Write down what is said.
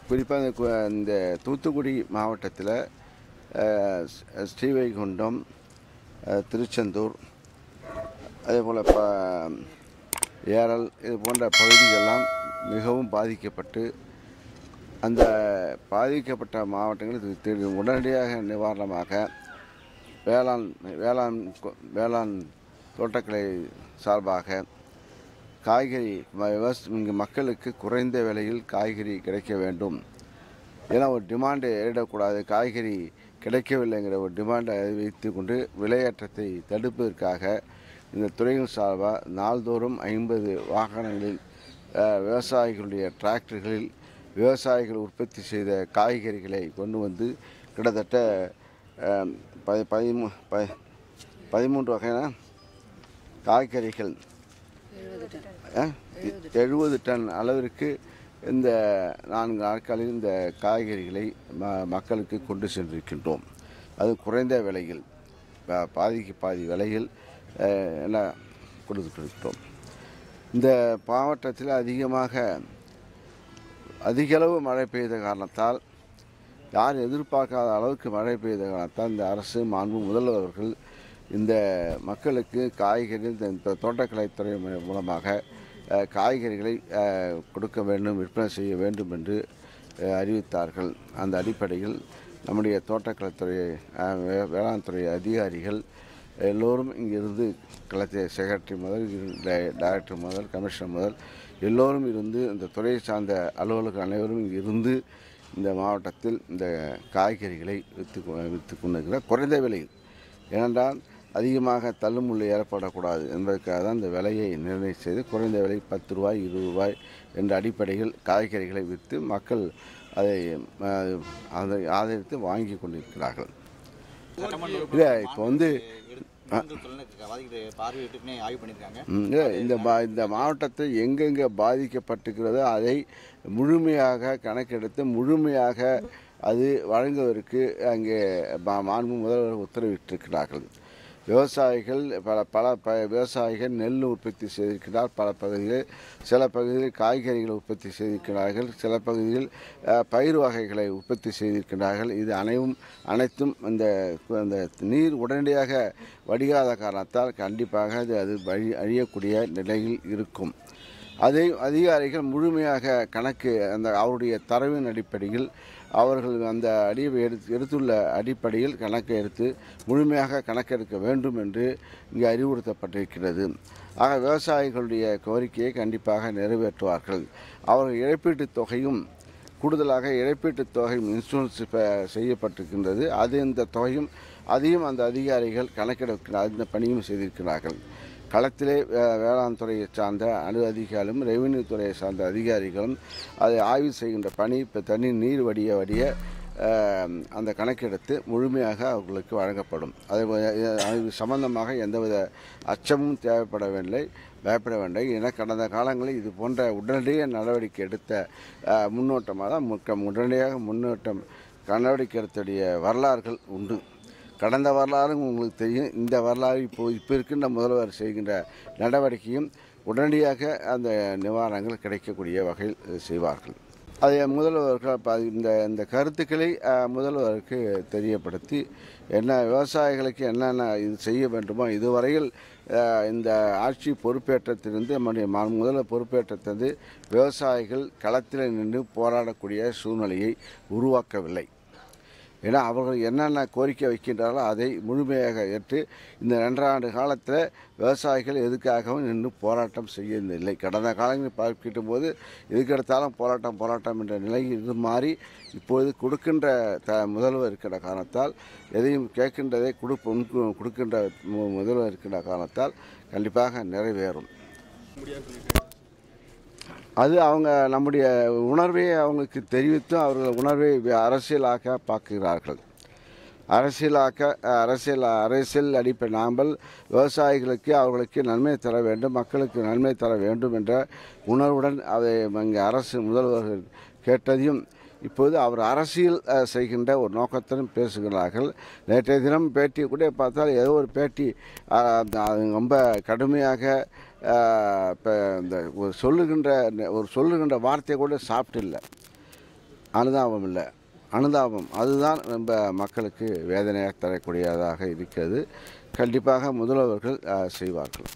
குறிப்பாக இந்த தூத்துக்குடி மாவட்டத்தில் ஸ்ரீவைகுண்டம், திருச்செந்தூர், அதேபோல் ஏரல் இது போன்ற பகுதிகளெல்லாம் மிகவும் பாதிக்கப்பட்டு அந்த பாதிக்கப்பட்ட மாவட்டங்கள் உடனடியாக நிவாரணமாக வேளாண் தோட்டக்கலை சார்பாக காய்கறி இங்கு மக்களுக்கு குறைந்த விலையில் காய்கறி கிடைக்க வேண்டும் ஏன்னா ஒரு டிமாண்டை ஏறிடக்கூடாது. காய்கறி கிடைக்கவில்லைங்கிற ஒரு டிமாண்டை வைத்து கொண்டு விலையேற்றத்தை தடுப்பதற்காக இந்த துறையின் சார்பாக நாள்தோறும் 50 வாகனங்களில் விவசாயிகளுடைய டிராக்டர்களில் விவசாயிகள் உற்பத்தி செய்த காய்கறிகளை கொண்டு வந்து கிட்டத்தட்ட 13 வகையான காய்கறிகள் 70 டன் அளவிற்கு இந்த 4 நாட்களில் இந்த காய்கறிகளை மக்களுக்கு கொண்டு சென்றிருக்கின்றோம். அது குறைந்த விலையில் பாதிக்கு பாதி விலையில் எல்லாம் கொடுத்துருக்கிறோம். இந்த மாவட்டத்தில் அதிகளவு மழை பெய்த காரணத்தால் யார் எதிர்பார்க்காத அளவுக்கு மழை பெய்த காரணத்தால் இந்த அரசு மாண்பு முதல்வர்கள் இந்த மக்களுக்கு காய்கறி இந்த தோட்டக்கலைத்துறை மூலமாக காய்கறிகளை கொடுக்க வேண்டும், விற்பனை செய்ய வேண்டும் என்று அறிவித்தார்கள். அந்த அடிப்படையில் நம்முடைய தோட்டக்கலைத்துறை வேளாண் துறை அதிகாரிகள் எல்லோரும் இங்கிருந்து செக்ரட்டரி முதல் டைரக்டர் முதல் கமிஷனர் முதல் எல்லோரும் இருந்து இந்த துறையை சார்ந்த அலுவலர்கள் அனைவரும் இங்கு இருந்து இந்த மாவட்டத்தில் இந்த காய்கறிகளை விற்று கொண்டிருக்கிறார் குறைந்த விலையில். ஏனென்றால் அதிகமாக தள்ளுமுள்ளு ஏற்படக்கூடாது என்பதற்காக தான் இந்த விலையை நிர்ணயம் செய்து குறைந்த விலை 10 ரூபாய் 20 ரூபாய் என்ற அடிப்படையில் காய்கறிகளை விற்று மக்கள் அதை ஆதரித்து வாங்கி கொண்டிருக்கிறார்கள். இல்லை இப்போ இந்த மாவட்டத்தை எங்கெங்கே பாதிக்கப்பட்டிருக்கிறதோ அதை முழுமையாக கணக்கெடுத்து முழுமையாக அது வழங்குவதற்கு அங்கே மாண்பு முதல்வர் உத்தரவிட்டிருக்கிறார்கள். விவசாயிகள் பல விவசாயிகள் நெல் உற்பத்தி செய்திருக்கிறார். பல பகுதிகளில் சில பகுதிகளில் காய்கறிகளை உற்பத்தி செய்திருக்கிறார்கள். சில பகுதியில் பயிர் வகைகளை உற்பத்தி செய்திருக்கிறார்கள். இது அனைத்தும் இந்த நீர் உடனடியாக வடிகாத காரணத்தால் கண்டிப்பாக அது அழியக்கூடிய நிலையில் இருக்கும். அதை அதிகாரிகள் முழுமையாக அவருடைய தரவின் அடிப்படையில் அவர்கள் அந்த எடுத்துள்ள அடிப்படையில் கணக்கை எடுத்து முழுமையாக கணக்கெடுக்க வேண்டும் என்று இங்கே அறிவுறுத்தப்பட்டிருக்கிறது. ஆக விவசாயிகளுடைய கோரிக்கையை கண்டிப்பாக நிறைவேற்றுவார்கள். அவர்கள் இழப்பீட்டுத் தொகையும் கூடுதலாக இழப்பீட்டுத் தொகையும் இன்சூரன்ஸ் செய்யப்பட்டிருக்கின்றது. இந்த தொகையும் அதையும் அந்த அதிகாரிகள் அந்த பணியும் செய்திருக்கிறார்கள். களத்திலே வேளாண் துறையை சார்ந்த அதிகாரிகளும் ரெவென்யூ துறையை சார்ந்த அதிகாரிகளும் அதை ஆய்வு செய்கின்ற பணி இப்போ நீர் வடிய அந்த கணக்கெடுத்து முழுமையாக அவர்களுக்கு வழங்கப்படும். அது சம்பந்தமாக எந்தவித அச்சமும் பயப்பட வேண்டாம். என கடந்த காலங்களில் இது போன்ற உடனடியாக நடவடிக்கை எடுத்த முன்னோட்டமாக தான் உடனடியாக நடவடிக்கை எடுத்துடைய வரலாறுகள் உண்டு. கடந்த வரலாறும் உங்களுக்கு தெரியும். இந்த வரலாறு இப்போ இருக்கின்ற முதல்வர் செய்கின்ற நடவடிக்கையும் உடனடியாக அந்த நிவாரணங்கள் கிடைக்கக்கூடிய வகையில் செய்வார்கள். அதை முதல்வர்கள் இந்த கருத்துக்களை முதல்வருக்கு தெரியப்படுத்தி விவசாயிகளுக்கு என்னென்ன இது செய்ய வேண்டுமோ இதுவரையில் இந்த ஆட்சி பொறுப்பேற்றத்திலிருந்து நம்முடைய முதல்வர் பொறுப்பேற்றத்திலிருந்து விவசாயிகள் களத்தில் நின்று போராடக்கூடிய சூழ்நிலையை உருவாக்கவில்லை. ஏன்னா அவர்கள் என்னென்ன கோரிக்கை வைக்கின்றார்களோ அதை முழுமையாக ஏற்று இந்த 2 ஆண்டு காலத்தில் விவசாயிகள் எதுக்காகவும் நின்று போராட்டம் செய்யவில்லை. கடந்த காலங்களில் பார்க்கின்ற போது எதுக்கெடுத்தாலும் போராட்டம் என்ற நிலையில் மாறி இப்போது கொடுக்கின்ற முதல்வர் இருக்கின்ற காரணத்தால் எதையும் கேட்கின்றதை கொடுக்கின்ற முதல்வர் இருக்கின்ற காரணத்தால் கண்டிப்பாக நிறைவேறும். அது நம்முடைய உணர்வை அவங்களுக்கு தெரிவித்தும் அவர்கள் உணர்வை அரசியலாக்க பார்க்கிறார்கள். அரசியல் அடிப்படை நாங்கள் விவசாயிகளுக்கு அவர்களுக்கு நன்மை தர வேண்டும், மக்களுக்கு நன்மை தர வேண்டும் என்ற உணர்வுடன் அதை இங்கே அரசு முதல்வர்கள் கேட்டதையும் இப்போது அவர் அரசியல் செய்கின்ற ஒரு நோக்கத்திலும் பேசுகிறார்கள். நேற்றைய தினம் பேட்டியை கூட பார்த்தால் ஏதோ ஒரு பேட்டி ரொம்ப கடுமையாக இப்போ இந்த சொல்லுகின்ற வார்த்தையை கூட சாப்பிட்டு இல்லை. அனுதாபம் இல்லை, அனுதாபம் அதுதான் ரொம்ப மக்களுக்கு வேதனையாக தரக்கூடியதாக இருக்கிறது. கண்டிப்பாக முதல்வர்கள் செய்வார்கள்.